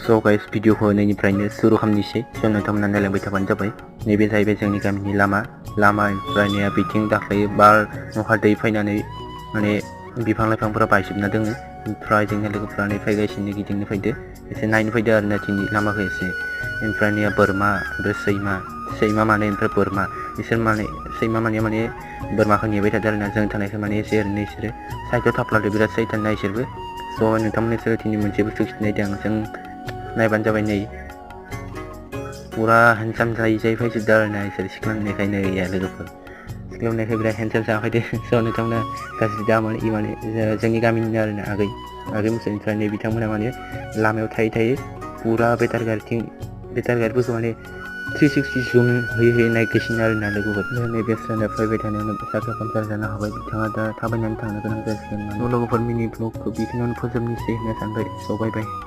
So guys, भिडिअखौ होनायनिफ्रायनो सुरु खालामनोसै। स' नोंथांमोना नायलांबाय थाबानो जाबाय। नैबे जाहैबाय जोंनि गामिनि लामा ओमफ्राय नै बिथिं दाख्लै बार अखा दै फैनानै माने बिफां लाइफांफोरा बायजोबना दोङो। ओमफ्राय जोंनि लोगोफोरा नै फैगासिनो गिदिंनो फैदो, एसे नायनो फैदो आरो ना दिनै लामाखौ एसे। ओमफ्राय नै बोरमा ओमफ्राय सैमा माने ओमफ्राय बोरमा बिसोर माने सैमा माने बोरमाखौ नेबाय थादों आरो ना जों थानायखौ माने एसे ओरैनो इसोरो साइडआव थाफ्लादो बिराद सैथान ना इसोरबो। स' नोंथांमोननि दिनै मोनसे बुस्थु खिन्थानायदों आं, जों नायबानो जाबाय नै फुरा हेन्डसाम जायै फैजोबदों आरो ना इसोर सिख्लांनायखाय नै लोगोफोर सिख्लांनायखाय बिराद हेन्डसाम जाफैदो। स' नोंथांमोना गाज्रि दा माने जोंनि गामिनिनो आरो ना आगै मोसानिफ्राय नै बिथांमोना माने लामायाव थायै फुरा बेटारि गारिफोरखौ माने 360 जुम होयै नायगासिनो आरो ना लोगोफोर। नै बेस्रानो फैबाय थानायावनो साखा पामसार जानो हाबाय, बिथाङा दा थाबायनानै थांनो गोनां जासिगोन। लोगोफोर मिनि ब्लगखौ बेखिनियावनो फोजोबनोसै होनना सानबाय। स' बाय बाय।